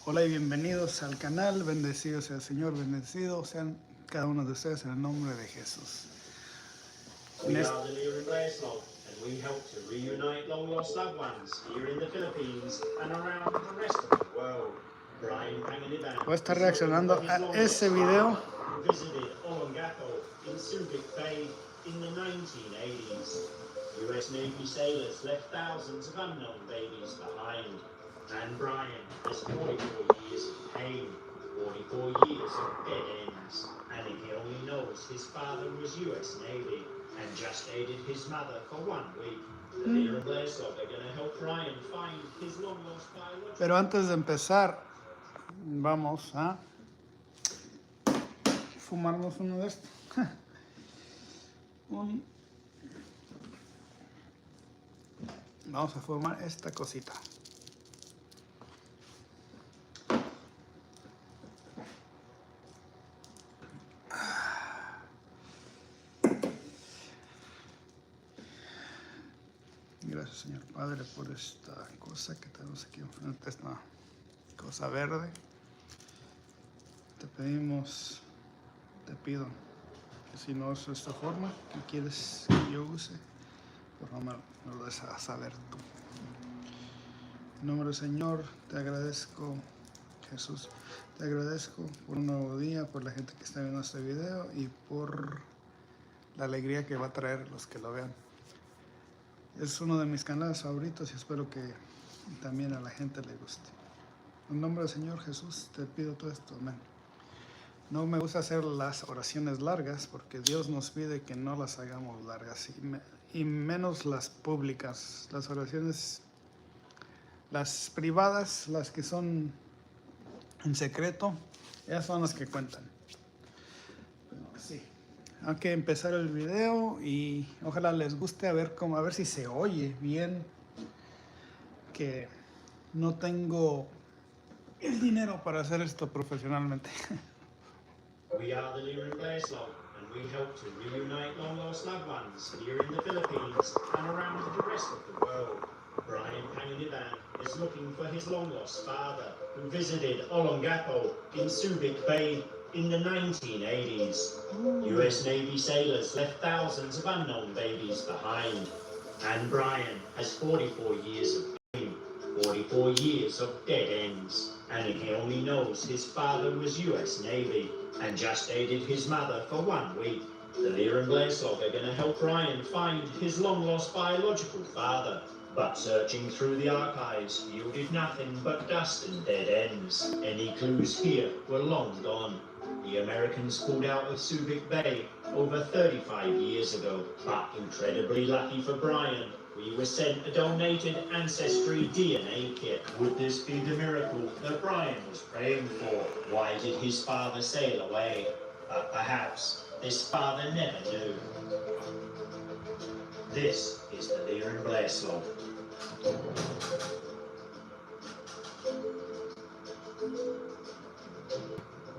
Hola y bienvenidos al canal, bendecido sea el Señor, bendecidos sean cada uno de ustedes en el nombre de Jesús. We are the Leah and Blair and we help to reunite long-lost loved ones here in the Philippines and around the rest of the world. Brian Voy a estar reaccionando a ese video. Visited Olongapo in Subic Bay in the 1980s. US Navy sailors left thousands of unknown babies behind. And Brian has 44 years of pain, 44 years of dead ends, and he only knows his father was US Navy and just aided his mother for 1 week. The Leah and Blair are going to help Brian find his long-lost biological. Pero antes de empezar, vamos a fumarnos uno de estos. Vamos a fumar esta cosita. Gracias, Señor Padre, por esta cosa que tenemos aquí enfrente, esta cosa verde. Te pedimos, te pido que si no uso esta forma que quieres que yo use, por favor me lo des a saber tú. En nombre del Señor, te agradezco, Jesús, te agradezco por un nuevo día, por la gente que está viendo este video y por la alegría que va a traer a los que lo vean. Es uno de mis canales favoritos y espero que también a la gente le guste. En nombre del Señor Jesús te pido todo esto, amén. No me gusta hacer las oraciones largas porque Dios nos pide que no las hagamos largas y menos las públicas. Las oraciones, las privadas, las que son en secreto, ellas son las que cuentan. Pero sí. Hay que empezar el video y ojalá les guste, a ver si se oye bien, que no tengo el dinero para hacer esto profesionalmente. We are the Leah and Blair and we help to reunite long-lost loved ones here in the Philippines and around the rest of the world. Brian Panginiban is looking for his long-lost father, who visited Olongapo in Subic Bay in the 1980s. US Navy sailors left thousands of unknown babies behind. And Brian has 44 years of pain, 44 years of dead ends. And he only knows his father was US Navy and just aided his mother for 1 week. The Leah and Blair are going to help Brian find his long-lost biological father. But searching through the archives yielded nothing but dust and dead ends. Any clues here were long gone. The Americans pulled out of Subic Bay over 35 years ago. But incredibly lucky for Brian, we were sent a donated Ancestry DNA kit. Would this be the miracle that Brian was praying for? Why did his father sail away? But perhaps his father never knew. This is the Leah and Blair Slope.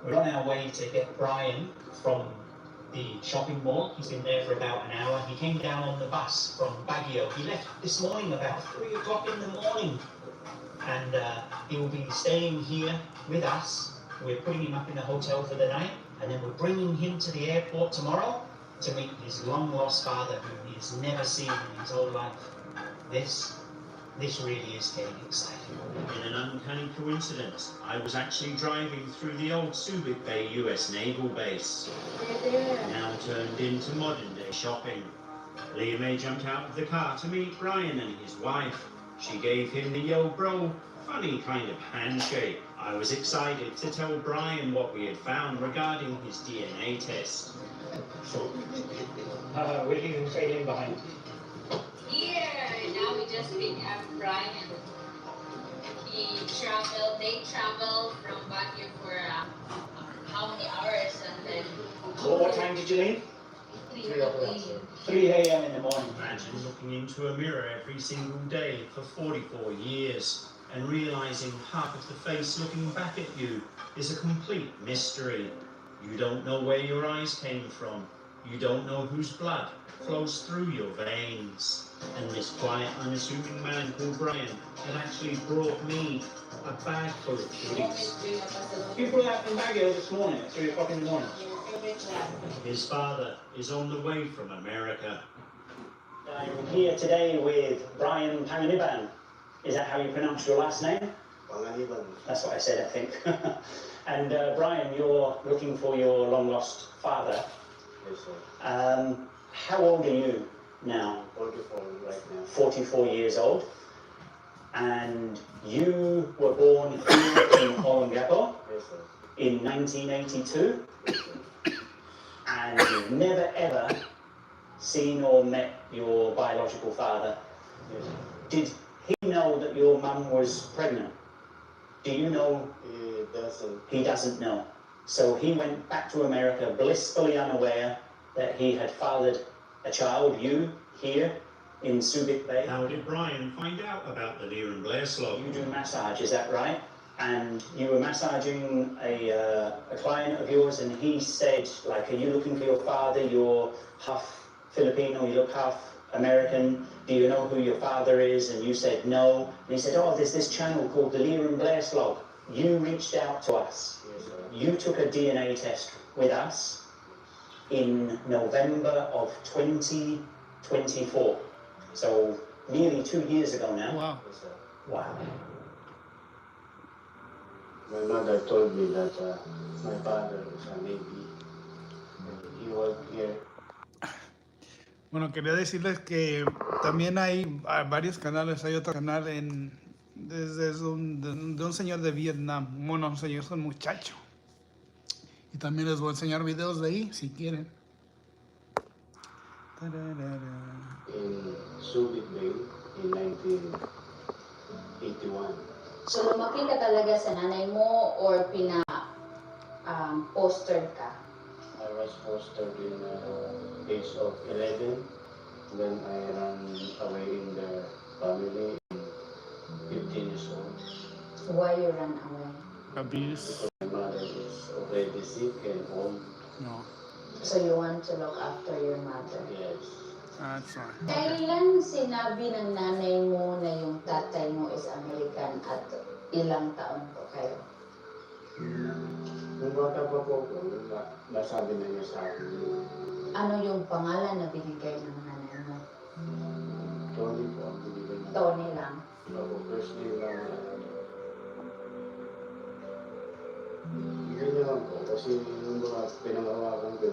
We're on our way to get Brian from the shopping mall. He's been there for about an hour. He came down on the bus from Baguio. He left this morning about 3 o'clock in the morning. And he will be staying here with us. We're putting him up in a hotel for the night. And then we're bringing him to the airport tomorrow to meet his long-lost father, who he has never seen in his whole life. This really is getting exciting. In an uncanny coincidence, I was actually driving through the old Subic Bay US Naval Base, now turned into modern-day shopping. Leah May jumped out of the car to meet Brian and his wife. She gave him the yo bro, funny kind of handshake. I was excited to tell Brian what we had found regarding his DNA test. We're leaving Faylene behind. Here, now we just pick up Brian. They traveled from Baguio for how many hours, and then... What time did you leave? 3 a.m. in the morning. Imagine looking into a mirror every single day for 44 years and realizing half of the face looking back at you is a complete mystery. You don't know where your eyes came from. You don't know whose blood flows through your veins. And this quiet, unassuming man called Brian had actually brought me a bag full of goodies. You brought that from Baguio this morning at 3 o'clock in the morning. His father is on the way from America. I'm here today with Brian Panganiban. Is that how you pronounce your last name? Panganiban. That's what I said, I think. And Brian, you're looking for your long-lost father. Yes, sir. How old are you now? 44 right now. 44 years old. And you were born here in Olongapo Yes, sir. in 1982. Yes, sir. And you've never ever seen or met your biological father. Yes, sir. Did he know that your mum was pregnant? Do you know? He doesn't. He doesn't know. So he went back to America blissfully unaware that he had fathered a child, you, here in Subic Bay. How did Brian find out about the Leah and Blair slog? You do massage, is that right? And you were massaging a client of yours, and he said, like, are you looking for your father? You're half Filipino, you look half American. Do you know who your father is? And you said no. And he said, oh, there's this channel called the Leah and Blair slog. You reached out to us. Yes, sir. You took a DNA test with us in November of 2024. So nearly 2 years ago now. Wow. Yes, sir. Wow. My mother told me that my father is a Navy. He worked here. Bueno, quería decirles que también hay varios canales. Hay otro canal de un señor de Vietnam. Bueno, un señor, es un muchacho. Y también les voy a enseñar videos de ahí, si quieren. In Subic Bay in 1981. So, lumaki ka talaga sa nanay mo or postered ka? I was fostered in age of 11. Then I ran away in the family in 15 years old. Why you ran away? Abuse. My mother is already sick and old. No. So, you want to look after your mother? Yes. That's fine. Kailan sinabi ng nanay mo na yung tatay mo is American at ilang taon po kayo? Nung bata pa po ako, nasabi na niya sa akin, Ano yung pangalan na binigay ng nanay mo? Tony po ang binigay niya. Tony lang. Ako first day lang bigay niya lang po kasi yung mga pinangawakan ko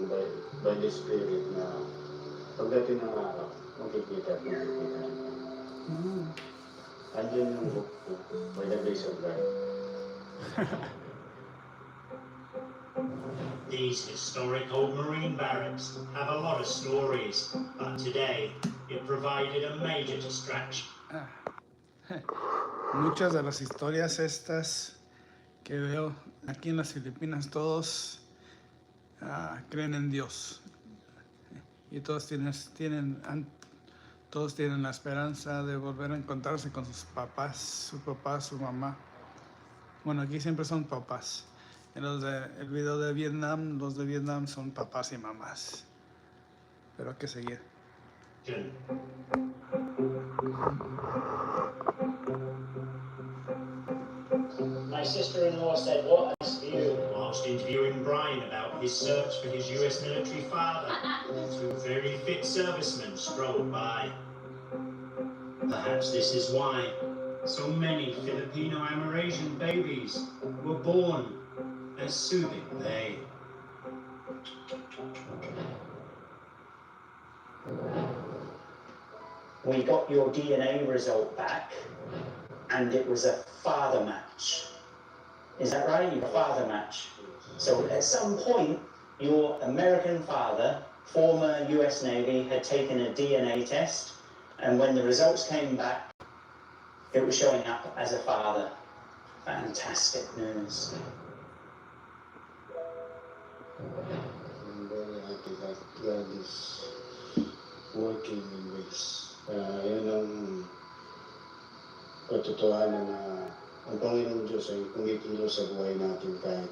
by the spirit na pagdating ng araw, makikita at makikita. Andiyan yung book po by the grace of God. These historic old Marine barracks have a lot of stories, but today it provided a major distraction. Muchas de las historias estas que veo aquí en las Filipinas, todos creen en Dios. Y todos tienen la esperanza de volver a encontrarse con sus papás, su papá, su mamá. Bueno, aquí siempre son papás. En el video de Vietnam, los de Vietnam son papás y mamás. Pero hay que seguir. My sister-in-law said, what a view. Whilst interviewing Brian about his search for his US military father, two very fit servicemen strolled by. Perhaps this is why so many Filipino Amerasian babies were born at Subic Bay. We got your DNA result back, and it was a father match. Is that right? Your father match. So at some point, your American father, former US Navy, had taken a DNA test, and when the results came back, it was showing up as a father. Fantastic news. I'm very happy that God is working in ways. Yun ang katotohanan na ang Panginoon Diyos ay kumikilos sa buhay natin kahit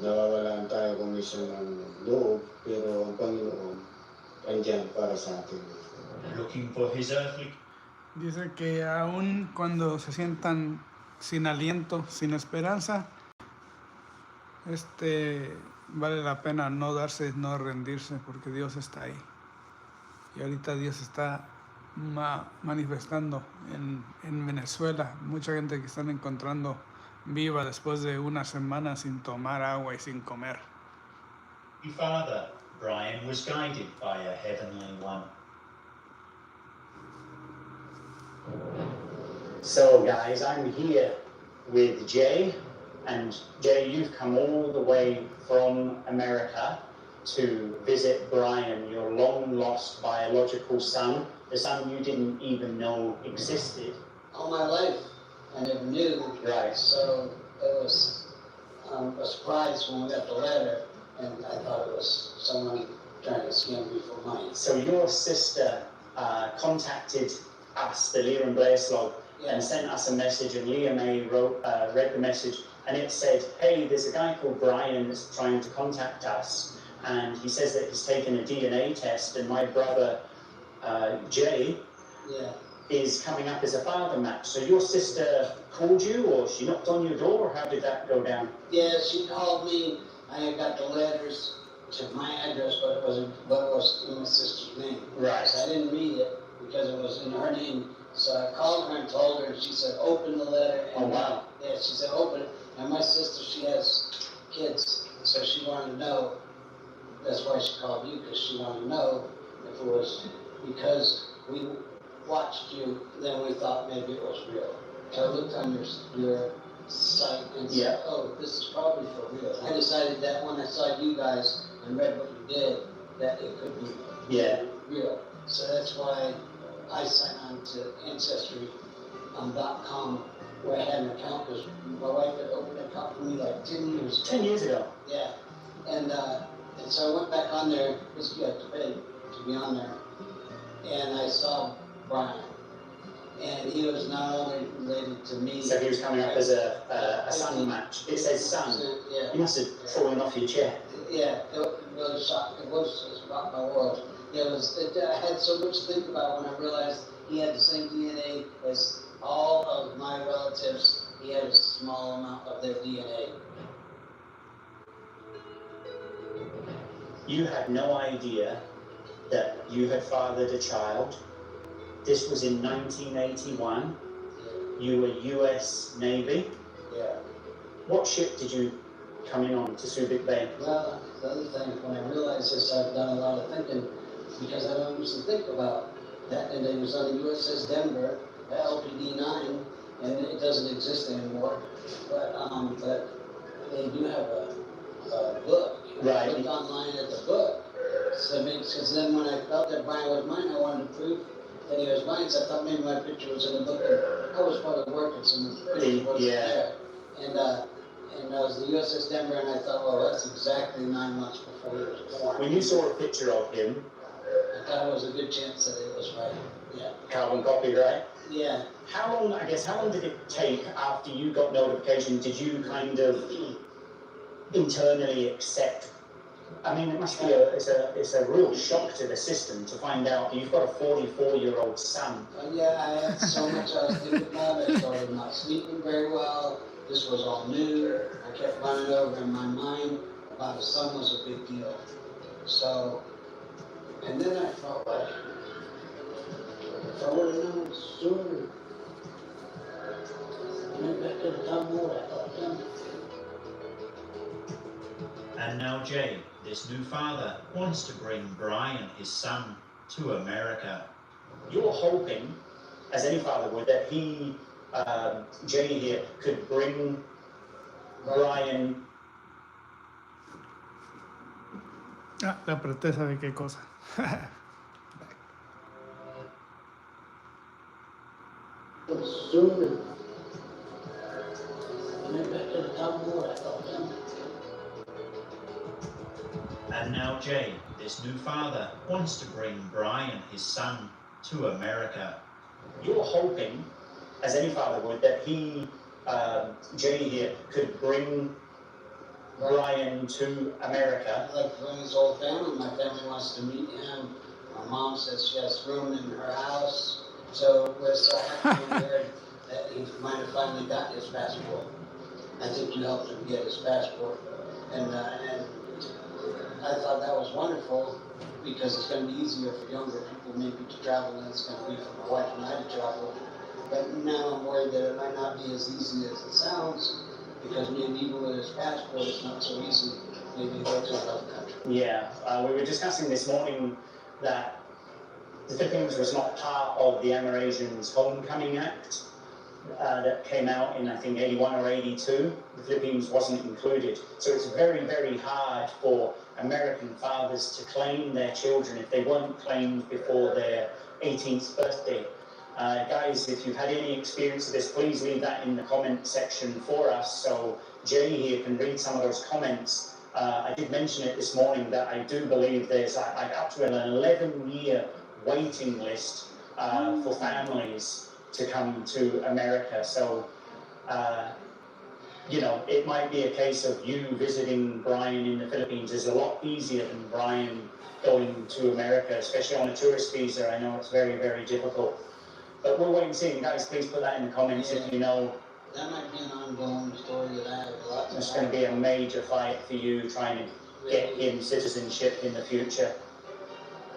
Nawawalan tayo kung minsan ng loob, pero ang Panginoon andyan para sa atin. Looking for his earthly Dice que aun cuando se sientan sin aliento, sin esperanza, vale la pena no darse, no rendirse, porque Dios está ahí. Y ahorita Dios está manifestando en Venezuela. Mucha gente que están encontrando viva después de una semana sin tomar agua y sin comer. Father, Brian was guided by a heavenly one. So guys, I'm here with Jay, and Jay, you've come all the way from America to visit Brian, your long-lost biological son, the son you didn't even know existed. All my life, I never knew. Right. So it was a surprise when we got the letter, and I thought it was someone trying to scam me for money. So your sister contacted us, the Leah and Blair slog, and sent us a message, and Leah May read the message, and it said, hey, there's a guy called Brian that's trying to contact us, and he says that he's taken a DNA test, and my brother Jay is coming up as a father match. So your sister called you, or she knocked on your door, or how did that go down? Yeah, she called me. I had got the letters to my address, but it was in my sister's name. Right. So I didn't read it because it was in her name. So I called her and told her, and she said, open the letter. And oh, wow. Yeah, she said, open it. And my sister, she has kids, so she wanted to know. That's why she called you, because she wanted to know if it was because we watched you, then we thought maybe it was real. So I looked on your site and said, oh, this is probably for real. I decided that when I saw you guys and read what you did, that it could be real. So that's why I signed on to Ancestry.com, where I had an account, because my wife had opened an account for me like 10 years ago. 10 years ago? Yeah. And so I went back on there, because you have to pay to be on there, and I saw Brian. And he was not only related to me. So he was coming up as a son match. It says son. Yeah. You must have fallen off your chair. Yeah, it really shocked. It rocked my world. I had so much to think about when I realized he had the same DNA as all of my relatives. He had a small amount of their DNA. You had no idea that you had fathered a child. This was in 1981. You were US Navy. Yeah. What ship did you come in on to Subic Bay? Well, the other thing, when I realized this, I've done a lot of thinking, because I don't used to think about that. And it was on the USS Denver, LPD-9, and it doesn't exist anymore. But they do have a book. Right. I looked online at the book. So because then when I felt that Brian was mine, I wanted to prove that he was mine. So I thought maybe my picture was in the book. And I was probably working, so the picture wasn't there. And that was the USS Denver, and I thought, well, that's exactly 9 months before he was born. When you saw a picture of him, I thought it was a good chance that it was right. Yeah. carbon copy, right? Yeah. How long did it take after you got notification? Did you kind of internally accept? I mean, it must be it's a real shock to the system to find out you've got a 44-year-old son. Yeah, I had so much I was thinking about. I started not sleeping very well. This was all new. I kept running over in my mind about a son was a big deal. So, and then I felt like, if I would have known sooner, maybe I could have done more. I thought, And now Jay, this new father, wants to bring Brian, his son, to America. You're hoping, as any father would, that Jay here, could bring Brian. La apreté, ¿sabe qué cosa? sooner, maybe I could have done more. I thought, And now Jay, this new father, wants to bring Brian, his son, to America. You're hoping, as any father would, that Jay here could bring Brian to America. I'd like to bring his whole family. My family wants to meet him. My mom says she has room in her house. So we're so happy when we heard that he might have finally got his passport. I think you helped him get his passport. And I thought that was wonderful because it's going to be easier for younger people maybe to travel than it's going to be for my wife and I to travel. But now I'm worried that it might not be as easy as it sounds because maybe even with his passport it's not so easy. Maybe go to another country. Yeah, we were discussing this morning that the Philippines was not part of the Amerasian's Homecoming Act that came out in, I think, 81 or 82. The Philippines wasn't included. So it's very, very hard for American fathers to claim their children if they weren't claimed before their 18th birthday. Guys, if you've had any experience of this, please leave that in the comment section for us so Jay here can read some of those comments. I did mention it this morning that I do believe there's like up to an 11-year waiting list for families to come to America. So, you know, it might be a case of you visiting Brian in the Philippines is a lot easier than Brian going to America, especially on a tourist visa. I know it's very, very difficult. But we'll wait and see. And guys, please put that in the comments if you know. That might be an ongoing story that I have a lot to It's going to be a major fight for you trying to get him citizenship in the future.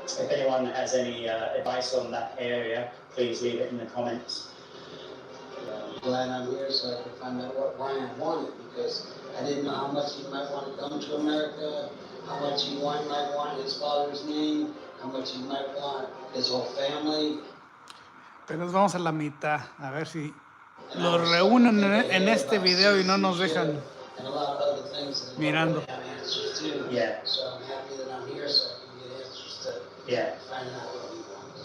If anyone has any advice on that area, please leave it in the comments. I'm glad I'm here so I can find out what Brian wanted because I didn't know how much he might want to come to America, how much he might want his father's name, how much he might want his whole family. Pero nos vamos a la mitad, a ver si los reúnen en este video y no nos dejan mirando. Yeah. So I'm happy that I'm here so I can get answers to Yeah. find out what he wants.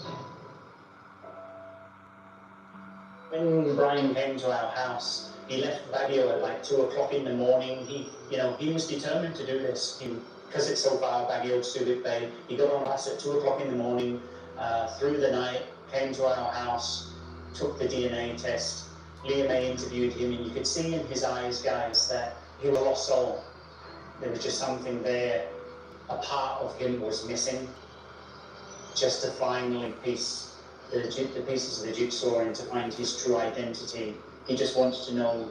When Brian came to our house, he left Baguio at like 2 o'clock in the morning. He was determined to do this. Because it's so far, Baguio to Subic Bay, he got on bus at 2 o'clock in the morning, through the night, came to our house, took the DNA test. Leah May interviewed him, and you could see in his eyes, guys, that he was a lost soul. There was just something there. A part of him was missing. Just to finally piece the pieces of the jigsaw and to find his true identity. He just wants to know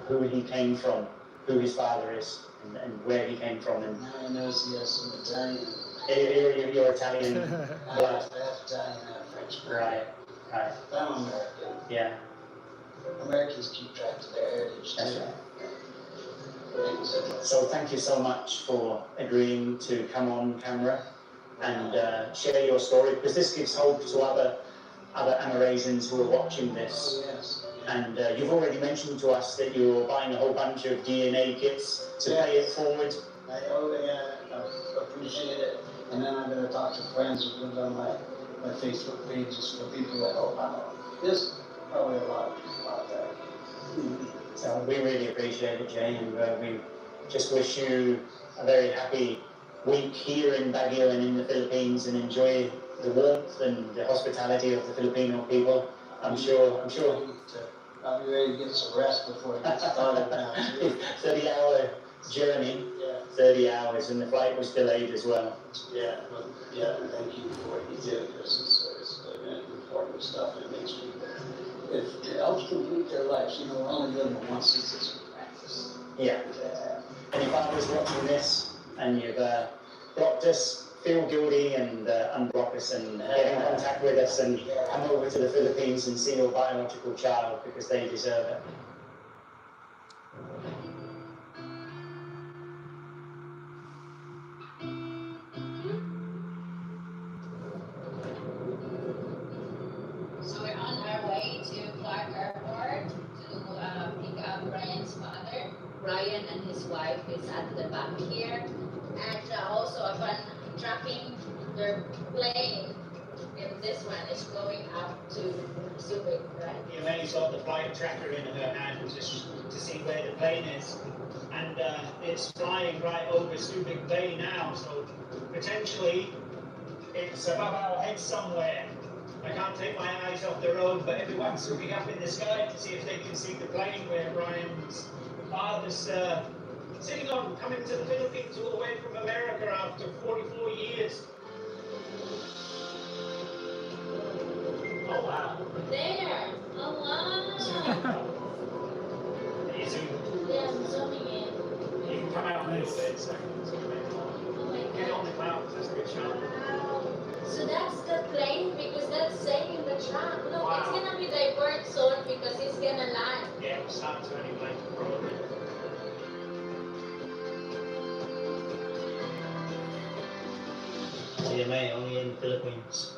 who he came from, who his father is, and where he came from. And Now he knows he has some Italian. You're Italian blood. Half Italian, half French. Right. But I'm American. Yeah. Americans keep track of their heritage That's too. right. So thank you so much for agreeing to come on camera and share your story, because this gives hope to other Amerasians who are watching this. Oh, yes. And you've already mentioned to us that you're buying a whole bunch of DNA kits to pay it forward. I appreciate it. And then I'm going to talk to friends who put it on my Facebook pages for people that help out. There's probably a lot of people out there. So we really appreciate it, Jay, and we just wish you a very happy week here in Baguio and in the Philippines, and enjoy the warmth and the hospitality of the Filipino people. I'm sure. I'll be ready to get some rest before it gets started now. 30-hour journey, Yeah. 30 hours, and the flight was delayed as well. Yeah, but thank you for what you do, because it's important stuff. It makes me, it helps complete their lives. You know, we're only living once, it's just practice. Yeah. Any fathers watching this and you've blocked us, feel guilty and unblock us and get in contact with us and come over to the Philippines and see your biological child, because they deserve it. So we're on our way to Clark Airport to pick up Brian's father. Brian and his wife is at the back here. And also upon tracking their plane, and this one is going up to Subic, right? Leah May's got the flight tracker in her hand just to see where the plane is. And it's flying right over Subic Bay now, so potentially it's above our heads somewhere. I can't take my eyes off the road, but everyone's looking up in the sky to see if they can see the plane where Brian's father's sitting on coming to the Philippines all the way from America after 44 years. Oh wow. There. Oh wow. Can you zoom? Yeah, I'm zooming in. You can come out a little bit so I can zoom in. Oh my Get god. on the clouds, that's a good shot. Wow. So that's the plane because that's saying in the track. Look, Wow. it's gonna be divert soon because it's gonna land. Yeah, we'll start to anyway, probably. CMA only in the Philippines.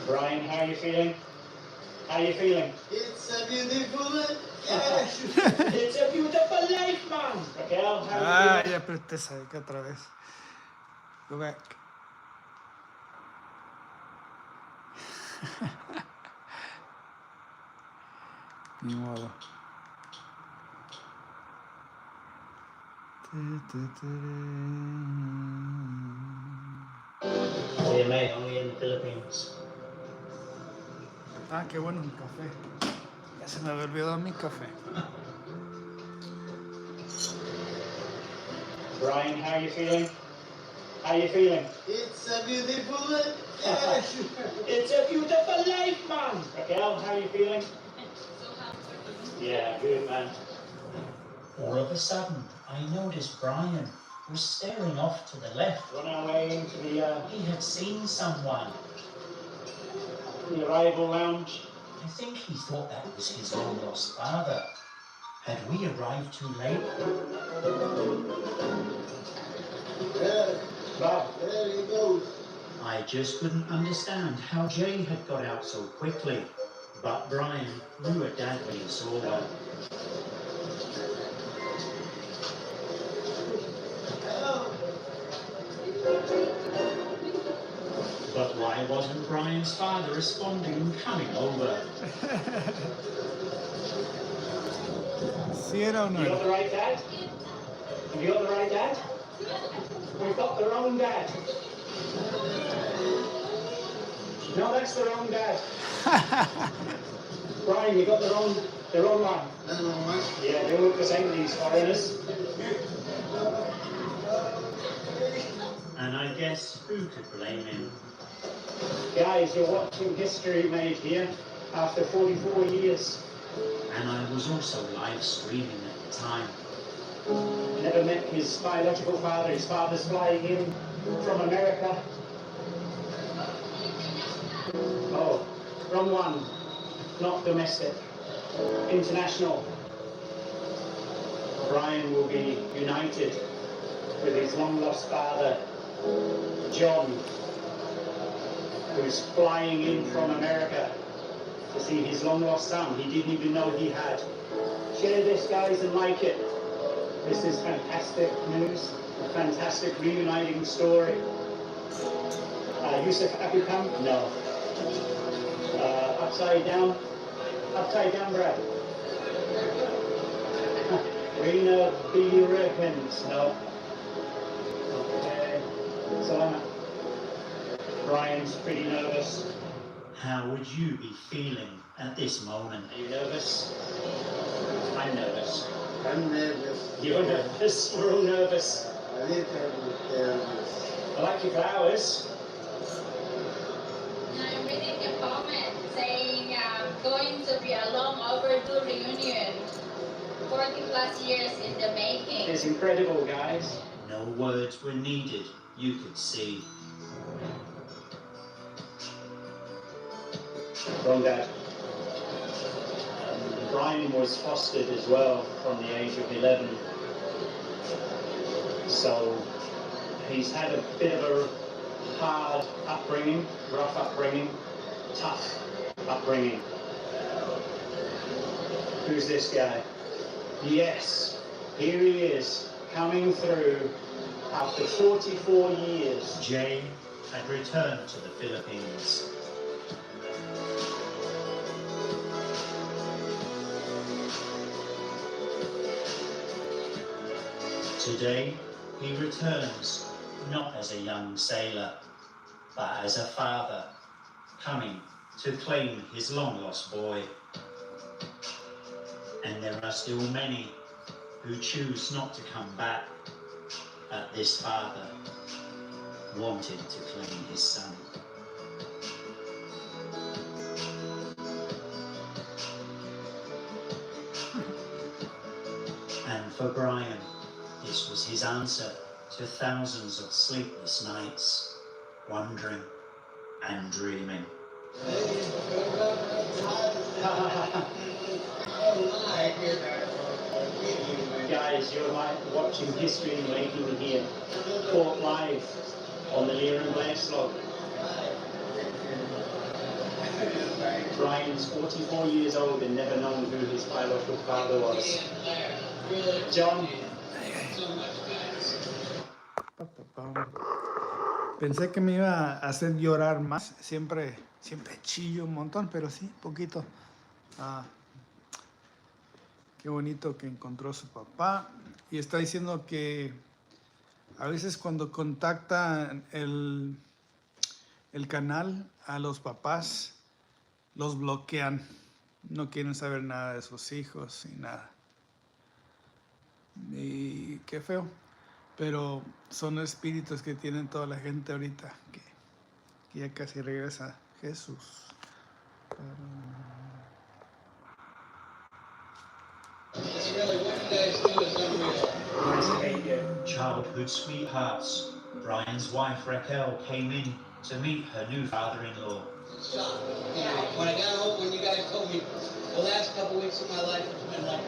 Brian, how are you feeling? How are you feeling? It's a beautiful life. It's a beautiful life, man! Raquel, how Ah, are you feeling? ya apreté que otra vez. Go back. Ni modo. CMA only in the Philippines. Ah, qué bueno, mi café. Ya se me había olvidado mi café. Brian, how are you feeling? How are you feeling? It's a beautiful life. It's a beautiful life, man! Raquel, how are you feeling? Yeah, good, man. All of a sudden, I noticed Brian was staring off to the left. On our way into the He had seen someone. arrival lounge. I think he thought that was his long-lost father. Had we arrived too late? Bob, There he goes. I just couldn't understand how Jay had got out so quickly. But Brian knew a dad when he saw one. But why wasn't Brian's father responding and coming over? ¿Sí era o no you got era? the right dad? Have you got the right dad? We've got the wrong dad. No, that's the wrong dad. Brian, you got the wrong one. Yeah, they look the same, these foreigners. And I guess who could blame him? Guys, you're watching history made here after 44 years. And I was also live streaming at the time. Never met his biological father. His father's flying in from America. Oh, wrong one. Not domestic. International. Brian will be united with his long-lost father, John, who's flying in from America to see his long-lost son he didn't even know he had. Share this, guys, and like it. This is fantastic news, a fantastic reuniting story. Yusuf Akukam? No. Upside down, Brad. Rena B. Rickmans? No. Okay. Salama. Brian's pretty nervous. How would you be feeling at this moment? Are you nervous? I'm nervous. I'm nervous. You're nervous. We're all nervous. A little bit nervous. I like your flowers. I'm reading a comment saying going to be a long overdue reunion. 40 plus years in the making. It's incredible, guys. No words were needed, you could see. Wrong dad. Brian was fostered as well from the age of 11. So he's had a bit of a hard upbringing, rough upbringing, tough upbringing. Who's this guy? Yes, here he is, coming through after 44 years. Jay had returned to the Philippines. Today, he returns not as a young sailor, but as a father coming to claim his long-lost boy. And there are still many who choose not to come back, but this father wanted to claim his son. And for Brian, this was his answer to thousands of sleepless nights, wondering and dreaming. Guys, you're watching history making here, caught live on the Leah and Blair slog. Brian's 44 years old and never known who his biological father was. John. Pensé que me iba a hacer llorar más. Siempre chillo un montón, pero sí, poquito. Qué bonito que encontró su papá. Y está diciendo que a veces cuando contacta el canal a los papás, los bloquean. No quieren saber nada de sus hijos y nada. Y qué feo. Pero son espíritus que tienen toda la gente ahorita, que ya casi regresa Jesús. Childhood sweethearts, Brian's wife Raquel came in to meet her new father-in-law. When I got home, when you guys told me, the last couple weeks of my life has been like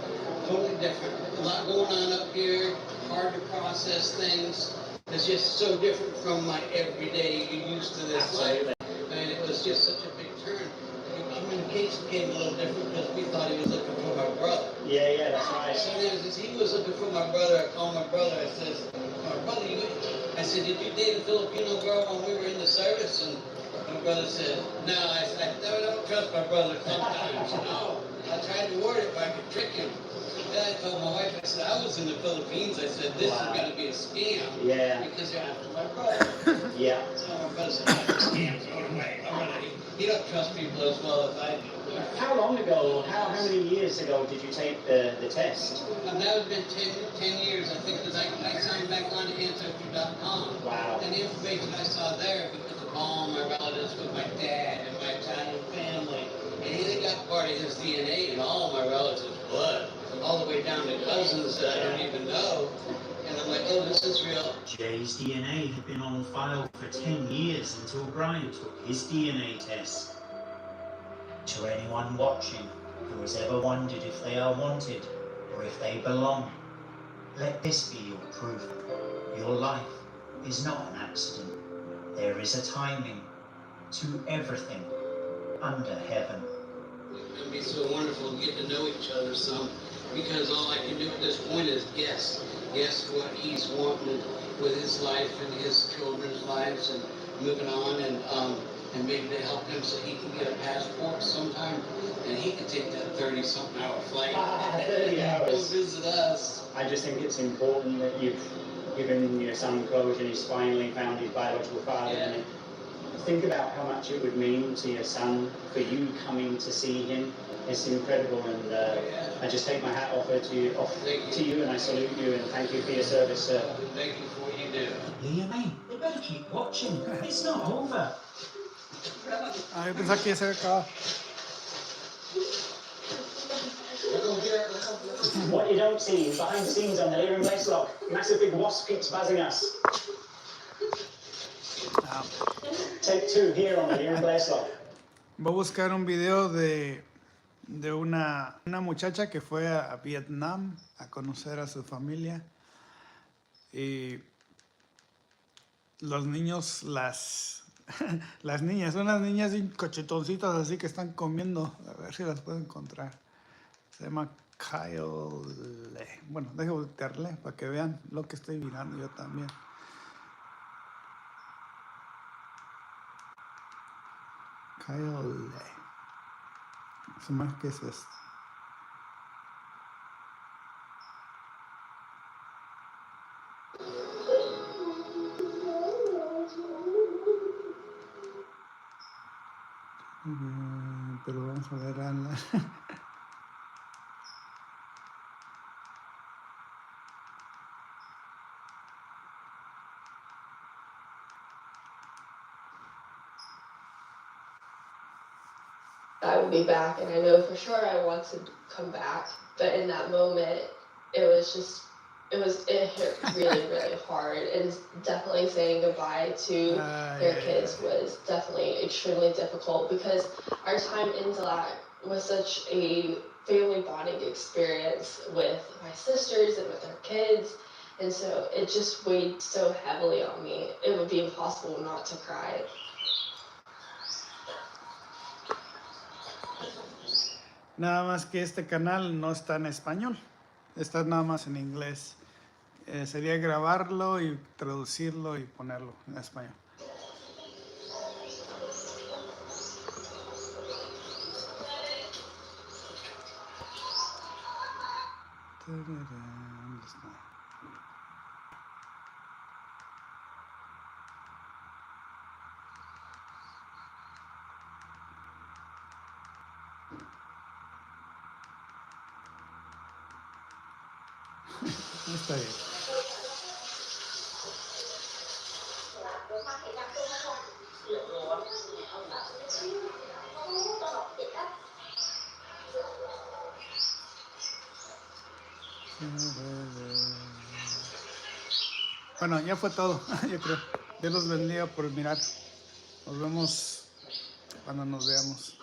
totally different. A lot going on up here, hard to process things. It's just so different from my everyday, you're used to this life. And it was just such a big turn. The communication came a little different because we thought he was looking for my brother. Yeah, that's right. So as he was looking for my brother, I called my brother. I says, my brother, I said, did you date a Filipino girl when we were in the service? And my brother said, no. I don't trust my brother sometimes. No, I tried to word it, but I could trick him. Then I told my wife, I said, I was in the Philippines. I said, this is going to be a scam. Yeah. Because you're after my brother. Yeah. So my brother said, scam's going away. He don't trust people as well as I do. How long ago, how many years ago did you take the test? That has been 10 years, I think, because I signed back on to Ancestry.com. Wow. And the information I saw there, because of all my relatives with my dad and my Italian family, and he got part of his DNA and all my relatives' blood, all the way down to cousins that I don't even know. And I'm like, oh, this is real. Jay's DNA had been on file for 10 years until Brian took his DNA test. To anyone watching who has ever wondered if they are wanted or if they belong, let this be your proof. Your life is not an accident. There is a timing to everything under heaven. It's going to be so wonderful to get to know each other some, because all I can do at this point is guess what he's wanting with his life and his children's lives and moving on, and maybe to help him so he can get a passport sometime and he can take that 30-something hour flight. 30 hours. Go visit us. I just think it's important that you've given your son closure and he's finally found his biological father. Yeah. And think about how much it would mean to your son for you coming to see him. It's incredible, and I just take my hat off to you, and I salute you and thank you for your service, sir. Thank you for what you do. Leah, you better keep watching. It's not over. Yo pensaba que ya se había acabado. What you don't see is behind the scenes on the Leah and Blair slog. Massive big wasp keeps buzzing us. Take 2 here on the Leah and Blair slog. Voy a buscar un video de una muchacha que fue a Vietnam a conocer a su familia. Y los niños, las niñas, unas niñas cochetoncitas así que están comiendo. A ver si las puedo encontrar. Se llama Kyle. Bueno, déjame voltearle para que vean lo que estoy mirando yo también. Kyle. Se me hace que es esto. Pero vamos a ver Ana. I would be back, and I know for sure I want to come back. But in that moment, it hit really, really hard. And definitely saying goodbye to their kids was definitely extremely difficult because our time in Delac was such a family bonding experience with my sisters and with their kids. And so it just weighed so heavily on me. It would be impossible not to cry. Nada más que este canal no está en español, está nada más en inglés. Sería grabarlo y traducirlo y ponerlo en español. ¿Dónde está? Está bien. Bueno, ya fue todo, yo creo. Dios los bendiga por mirar. Nos vemos cuando nos veamos.